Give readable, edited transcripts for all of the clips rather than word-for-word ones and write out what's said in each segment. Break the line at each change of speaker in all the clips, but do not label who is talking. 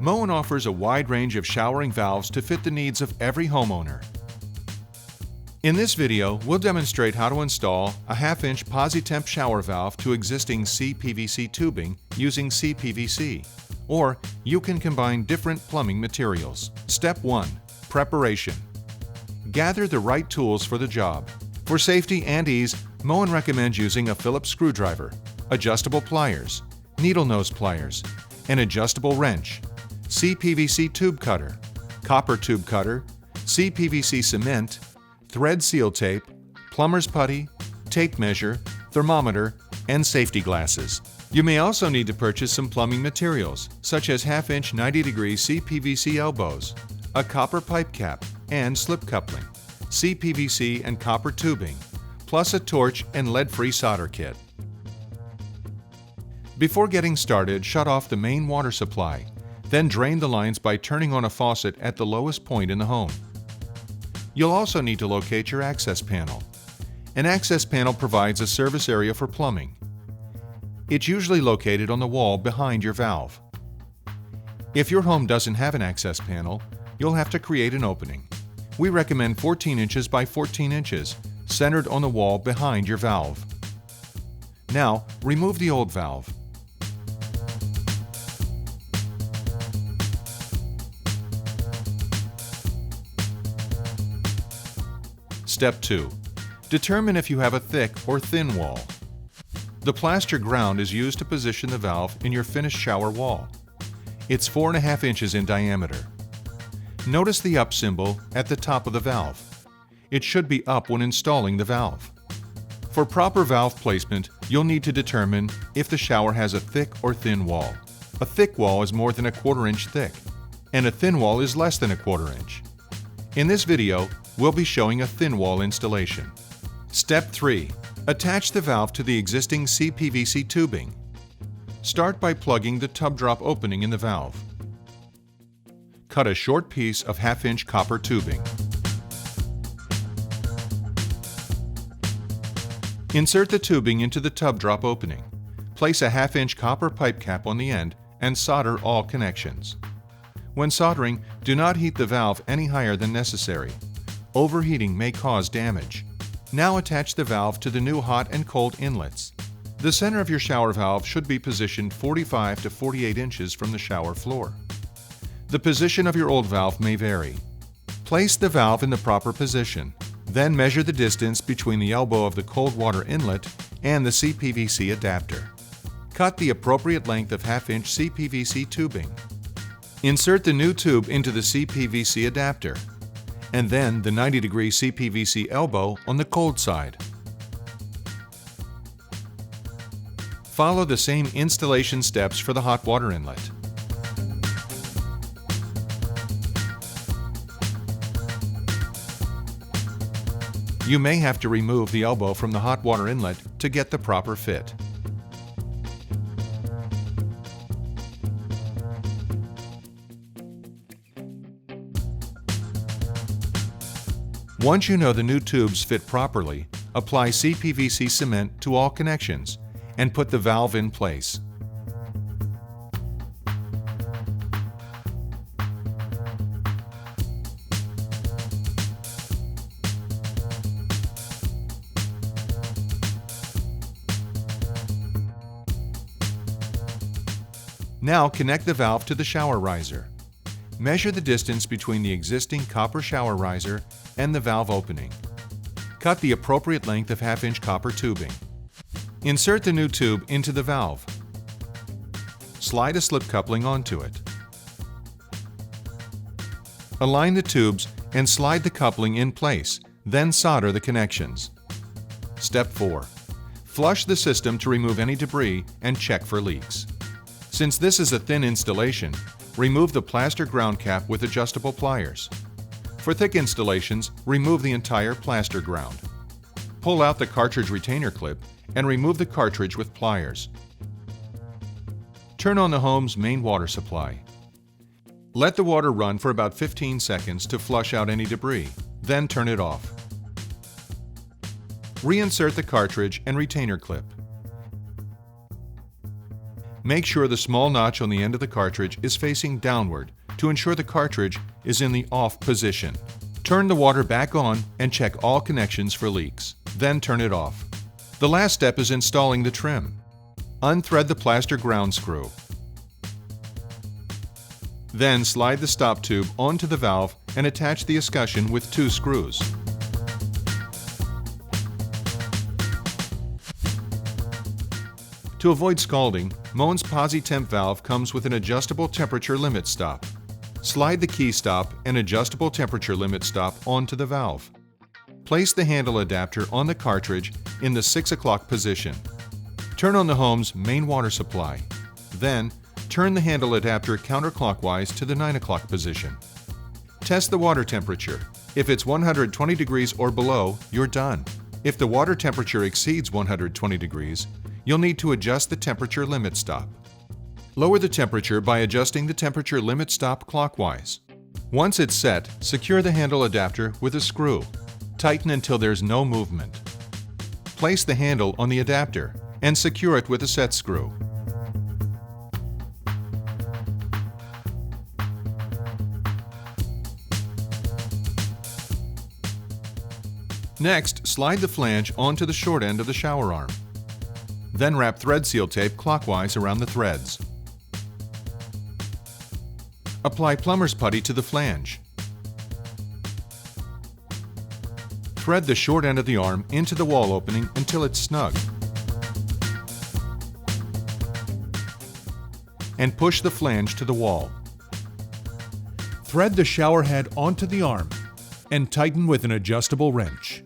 Moen offers a wide range of showering valves to fit the needs of every homeowner. In this video, we'll demonstrate how to install a 1/2-inch Posi-Temp shower valve to existing CPVC tubing using CPVC. Or you can combine different plumbing materials. Step 1. Preparation. Gather the right tools for the job. For safety and ease, Moen recommends using a Phillips screwdriver, adjustable pliers, needle nose pliers, an adjustable wrench, CPVC tube cutter, copper tube cutter, CPVC cement, thread seal tape, plumber's putty, tape measure, thermometer, and safety glasses. You may also need to purchase some plumbing materials, such as 1/2-inch 90-degree CPVC elbows, a copper pipe cap, and slip coupling, CPVC and copper tubing, plus a torch and lead-free solder kit. Before getting started, shut off the main water supply, then drain the lines by turning on a faucet at the lowest point in the home. You'll also need to locate your access panel. An access panel provides a service area for plumbing. It's usually located on the wall behind your valve. If your home doesn't have an access panel, you'll have to create an opening. We recommend 14 inches by 14 inches, centered on the wall behind your valve. Now, remove the old valve. Step 2. Determine if you have a thick or thin wall. The plaster ground is used to position the valve in your finished shower wall. It's 4.5 inches in diameter. Notice the up symbol at the top of the valve. It should be up when installing the valve. For proper valve placement, you'll need to determine if the shower has a thick or thin wall. A thick wall is more than 1/4 inch thick, and a thin wall is less than 1/4 inch. In this video, we'll be showing a thin wall installation. Step 3. Attach the valve to the existing CPVC tubing. Start by plugging the tub drop opening in the valve. Cut a short piece of 1/2-inch copper tubing. Insert the tubing into the tub drop opening. Place a 1/2-inch copper pipe cap on the end and solder all connections. When soldering, do not heat the valve any higher than necessary. Overheating may cause damage. Now attach the valve to the new hot and cold inlets. The center of your shower valve should be positioned 45 to 48 inches from the shower floor. The position of your old valve may vary. Place the valve in the proper position. Then measure the distance between the elbow of the cold water inlet and the CPVC adapter. Cut the appropriate length of 1/2-inch CPVC tubing. Insert the new tube into the CPVC adapter, and then the 90-degree CPVC elbow on the cold side. Follow the same installation steps for the hot water inlet. You may have to remove the elbow from the hot water inlet to get the proper fit. Once you know the new tubes fit properly, apply CPVC cement to all connections and put the valve in place. Now connect the valve to the shower riser. Measure the distance between the existing copper shower riser and the valve opening. Cut the appropriate length of 1/2-inch copper tubing. Insert the new tube into the valve. Slide a slip coupling onto it. Align the tubes and slide the coupling in place, then solder the connections. Step 4. Flush the system to remove any debris and check for leaks. Since this is a thin installation, remove the plaster ground cap with adjustable pliers. For thick installations, remove the entire plaster ground. Pull out the cartridge retainer clip and remove the cartridge with pliers. Turn on the home's main water supply. Let the water run for about 15 seconds to flush out any debris, then turn it off. Reinsert the cartridge and retainer clip. Make sure the small notch on the end of the cartridge is facing downward to ensure the cartridge is in the off position. Turn the water back on and check all connections for leaks. Then turn it off. The last step is installing the trim. Unthread the plaster ground screw. Then slide the stop tube onto the valve and attach the escutcheon with 2 screws. To avoid scalding, Moen's Posi-Temp valve comes with an adjustable temperature limit stop. Slide the key stop and adjustable temperature limit stop onto the valve. Place the handle adapter on the cartridge in the 6 o'clock position. Turn on the home's main water supply. Then, turn the handle adapter counterclockwise to the 9 o'clock position. Test the water temperature. If it's 120 degrees or below, you're done. If the water temperature exceeds 120 degrees, you'll need to adjust the temperature limit stop. Lower the temperature by adjusting the temperature limit stop clockwise. Once it's set, secure the handle adapter with a screw. Tighten until there's no movement. Place the handle on the adapter and secure it with a set screw. Next, slide the flange onto the short end of the shower arm. Then wrap thread seal tape clockwise around the threads. Apply plumber's putty to the flange. Thread the short end of the arm into the wall opening until it's snug. And push the flange to the wall.
Thread the shower head onto the arm and tighten with an adjustable wrench.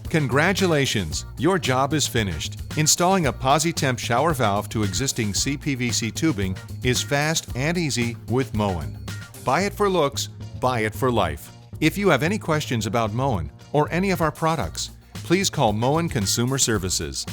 Congratulations! Your job is finished. Installing a Posi-Temp shower valve to existing CPVC tubing is fast and easy with Moen. Buy it for looks, buy it for life. If you have any questions about Moen or any of our products, please call Moen Consumer Services.